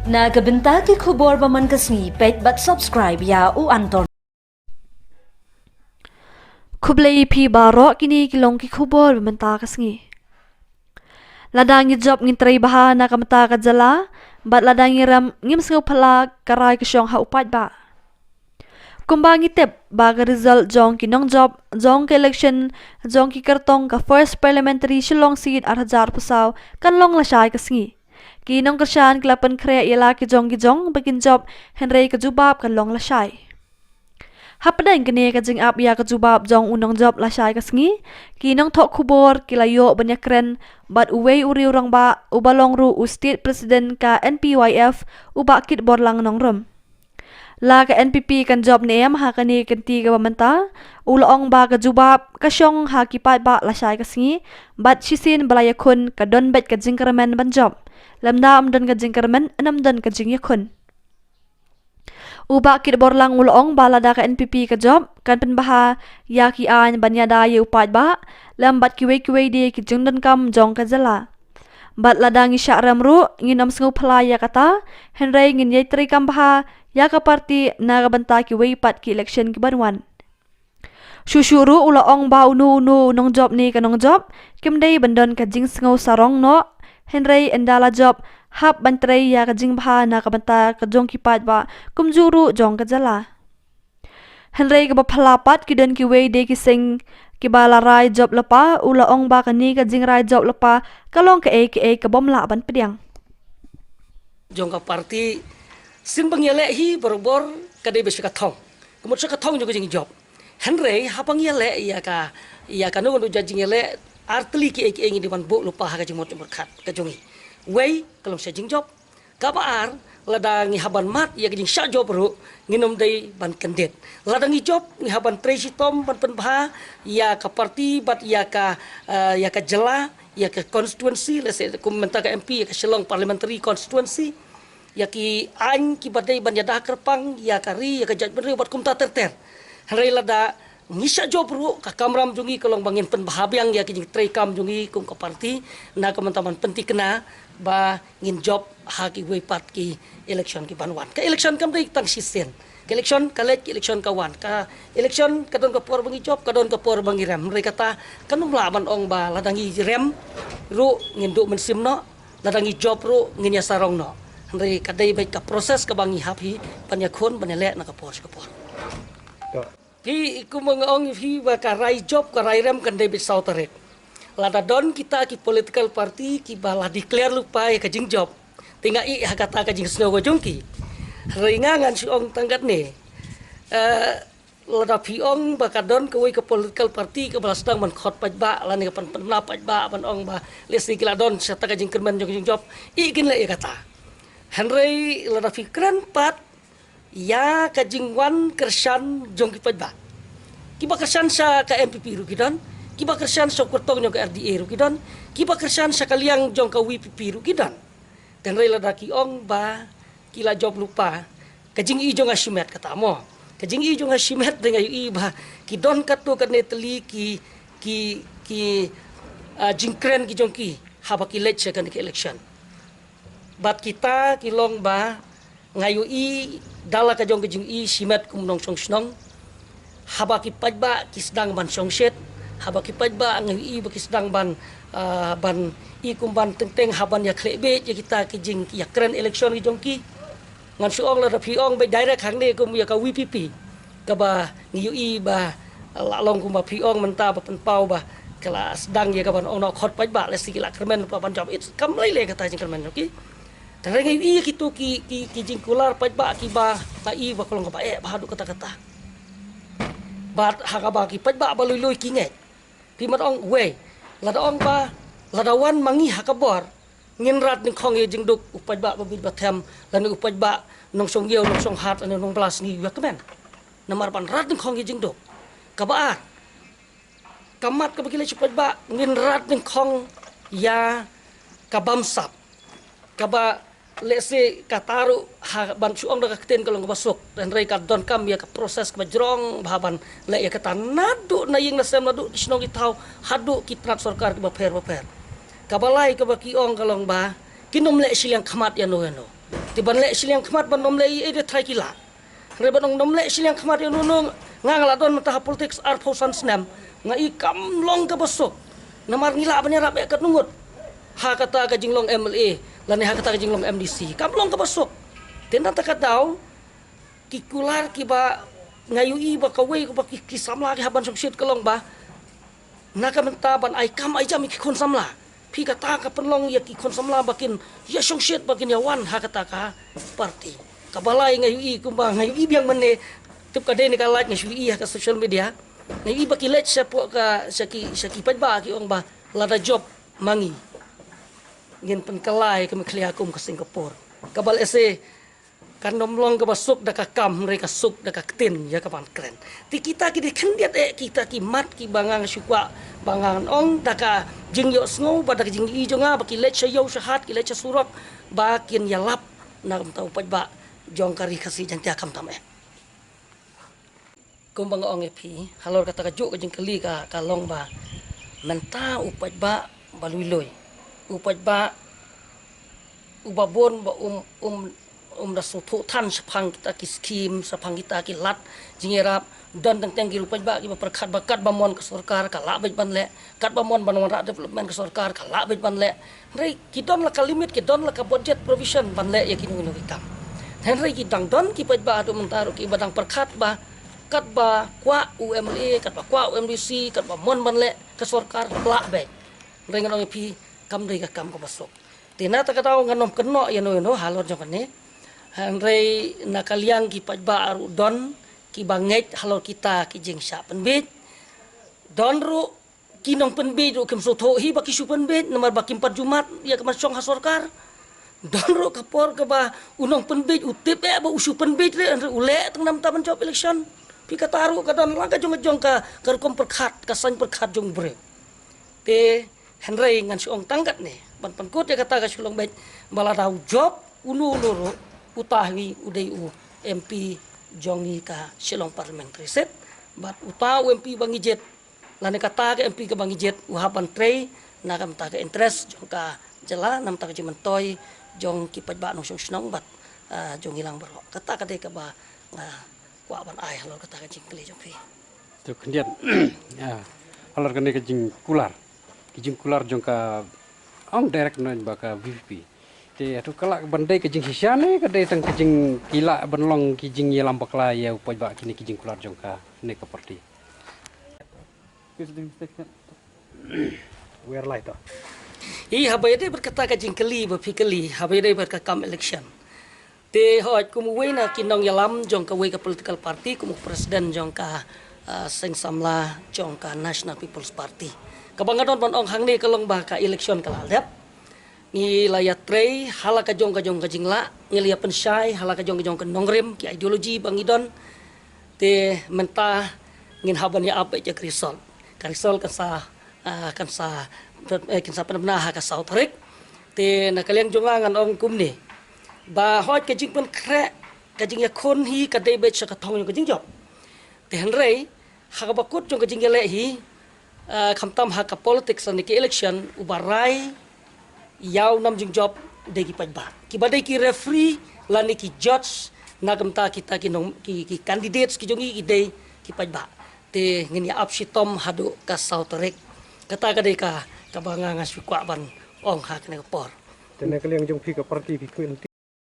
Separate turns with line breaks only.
Nagabenta ki khubor ba man kasni pet bat subscribe ya u anton.
Kublai pi baro kini kilong ki khubor bementa kasngi. Ladangi job ngin tray bahana kamata kajala, bat ladangi ram ngim sngau phala karai kesyong ha upat ba. Kumbangi tip baga result jong ki nong job, jong ki election, jong ki kartong ka first parliamentary shillong seat 8,000 pusaw kan long lasay kasngi. Ki nong kasyan kilapan krea ila ki jong bakin job henry kajubab kan long lasay. Hapadang kene kajing ap ya kajubab jong unong job lasay kasngi, ki nong tok kubor kilayo banyak keren bat uwei uri urang ba ubalong ru u state president ka NPYF uba kit borlang nong rum. La ka NPP kan job ne ha kani kanti ka pamenta ulong ba ka jubab kasyong ha kipat ba lasay kasngi bat sisin balaya kun ka don bet ka jingkaramen ban job lamda amdan ka jingkaramen anamdan ka jing yakun uba kit borlang ulong balada ka NPP ka job kan penbaha ya ki an banyada ye upat ba lambat kiwe de ki jungdan kam jong ka jala bat ladangi syakram ru nginam sengu pelaya kata henry ngin ye tri kam baha ya ka parti na banta ki weipat ki election ki banwan syusyuru ulaong ba unu nong job ni ka nong job kimdei bandon ka jing sengu sarong no henry endala job hap bantrai ya ka jing baha na ka banta ka jong ki pat ba kumjuru jong ka jala henry ka bapalapat ki den ki wei de ki sing ki balarai job lepa ulaong ba kani ka jing rai job lepa kalong ka ka bom la ban pediang
jongka parti sin bangyale hi borobor kadai besika thong kemut saka thong juga jing job henry hapang yale ya ka no jajing yale artli ki ngi di ban bu lupa ha ka jing mot berkat ka jongi wei kalong sa jing job ka baar ladangi haban mat ya ka jing sha job ru nginom dai ban kandet ladangi job ngi haban tracy tom ban penbha ya ka parti bat ya ka jela ya ka constituency lese kumenta ka MP ya ka Shillong parliamentary constituency ya ki an ki badai ban yadah kerpang ya kari ya ka jajben bat kumta terter hari lada ngisa job ru ka kamram jungi kalong bangin penbahabyang ya ki jing tray kam jungi kum ka parti na kamantaman penti kena ba ngin job ha ki weipat ki election ki banwan ka election kam dai tang sisen ka election kalet ki election kawan ka election kadon ka por bangi job kadon ka por bangi rem mereka kata kanung laban ong ba ladangi rem ru ngin du mensim no ladangi job ru ngin ya sarong no hari kadai baik ka proses ka bangi hapi panyakon banele na ka por hi iku mangong hi ba ka rai job ka rai rem kan dai bisau tarik lada don kita ki political party ki bala declare lupa ya ka jing job tingai hakata ka jing snow jongki ringangan si ong tanggat ne lada piong bakadon ka ka political party ka bala sedang man khot paj ba lan ka pan paj ba ban ong ba lesi kiladon serta ka jing kermen jong job ikin le kata henry lada fikran pat ya ka jing wan kersan jong ki paj ba kiba kersan sa ka MPP ru kidon kiba kersan sa kurtong nyong ka RDA ru kidon kiba kersan sa kaliang jong ka WPP ru kidon dan rela daki ong ba kila job lupa kajing i jong asimet kata mo kajing i jong asimet dengan i ba kidon katu kan neteli ki jingkren ki jong ki haba ki lech kan ki election bat kita kilong ba ngayu i dala ka jong kajing i simet kum nong song snong haba ki pajba ki sedang ban song set haba ki pajba ngayu i ba ki sedang ban i kumban teng haban ya klebe ya kita kijing ya keren election ki jongki ngan suong la piong be direct hang ne kum ya ka WPP ka ba ngiu i ba la long kum ba piong menta ba penpau ba kala sedang ya ka ban ono khot paj ba le sikila kermen pa ban job it kam le kata jing kermen oki tare ngiu i kitu ki jing kular paj ba ki ba ta i ba kolong ka ba ba hadu kata bat ha ka ba ki paj ba lui ki nge pi mat ong we la ong ba ladawan mangi hakabor ngin rat ning khong ye jingduk upaj ba babit batem lan upaj ba nong song yeu nong song hat ane nong plas ni ya kemen namar pan rat ning khong ye jingduk kabaar kamat ka bagile upaj ba ngin rat ning khong ya kabamsap kaba lese kataru ha ban suong da kakten kalong basuk dan rei ka don kam ya ka proses ka jrong baban le ya kata nadu na ying nasem nadu isnong itau hadu kitrat sarkar ka per kabalai ka bakiong kalong ba kinom le silang khamat ya no ti ban le siliang khmat ban nom le e de thai kila re ban nom le siliang khmat yo nunung ngangala don mata politics ar phosan snam ngai kam long ka basok namar ngila ban rap kat nungut ha kata ka jinglong MLA lan ha kata ka jinglong MDC kam long ka basok tena ta ka daw ki kular ki ba ngayu i ba kawai ko ba ki samla ki haban soksit kalong ba naka menta ban ai kam ai jam ki kon samla phi kata ka penlong ya ki kon samla bakin ya soksit bakin ya wan ha kata ka parti kabalai ngayu i kumba ngayu i biang mene tup ka de ni ka like ngayu i ka social media ngayu i baki let sa po ka saki pajba ki ong ba lada job mangi ngin penkalai kami kliakum ke Singapore kabal ese kan nomlong ke basuk dak kam mereka suk dak tin ya kapan keren ti kita ki dikendiat kita ki mat ki bangang syukwa bangang ong dak jing yo sngo badak jing i jonga baki let sa yo sahat ki let sa surok bakin ya lap na tau pajba jong kari kasi jantia kam tam kumbang ong epi halor kata ka juk ka jing kali ka kalong ba menta upajba baluiloy upajba ubabon ba rasutu tan sapang kita ki skim sapang kita ki lat jingerap dan teng ki lupa ba ki perkat bakat bamon ke sarkar ka la ban le kat bamon ban ra development ke sarkar ka la ban le rei ki don la ka limit ki don la ka budget provision ban le ya ki nu kam hen rei ki dang don ki ba atu mentaru ki badang perkat ba kat ba kwa UMA kat ba kwa UMDC kat ba mon ban le ke sarkar la be rei ngon pi kam rei ka kam ko basok tina ta ka taw nganom keno ya no halor jong ne Henry nakaliang ki pajba aru don ki banget halor kita ki jeng sya penbit don ru kinong penbit ru kem soto hi baki su penbit nomor baki 4 Jumat ya kemar song hasorkar don ru kapor ke ba unong penbit utip ba usu penbit re ule teng nam taban job election pi kataru ka don langka jong ka kom perkhat ka san perkhat jong bre te Henry ngan si ong tangkat ne ban pankut ya kata ka sulong bet bala dau job unu ru utahi udai MP jongi ka Shillong parliamentary set bat utau MP bangijet lane kata ke MP ke bangijet uhapan trei na kam ta ke interest jong ka jela nam ta ke mentoy jong ki pajba no snong bat jong hilang bero kata ka de ka ba kwa ban ai halor kata ka jing kli jong pi
to kendian ya halor kene ke jing kular jong ka ong direct no ba ka VVP te atu kala bandai ke jing hisane ke de tang ke jing kila benlong ki jing yelam bakla ya upaj ba kini ki jing kular jongka ne ka parti where light
i habai de berkata ka jing kli ba fikeli habai de berka kam election te hoj kumu wena kinong yalam jong ka we ka political party kumu presiden jong ka seng samla jong ka National People's Party kabangadon ban ong hang ni kalong ba ka election kalalep ni layat trei halaka jong ka jingla ngelia pensyai halaka jong ka nongrem ki ideologi bangidon te menta ngin haban ya apa je krisol kan sa penabna ka sa tarik te nakaliang jonga ngan ong kumni ba hoj ka jing pen kre ka jing ya kon hi ka debet sa ka thong ka jing job te henrei ha ka bakut jong ka jing le hi khamtam ha ka politics ni ki election ubarai yaw nam jing job degi pajba ki badai ki referee lani ki judge nagam ta kita ki candidates ki jongi ki dei ki pajba te ngin ya apsi tom hadu ka sautorek kata ka dei ka banga ngaswi kwa ban ong ha kene por
tene kaliang jong pi ka parti pi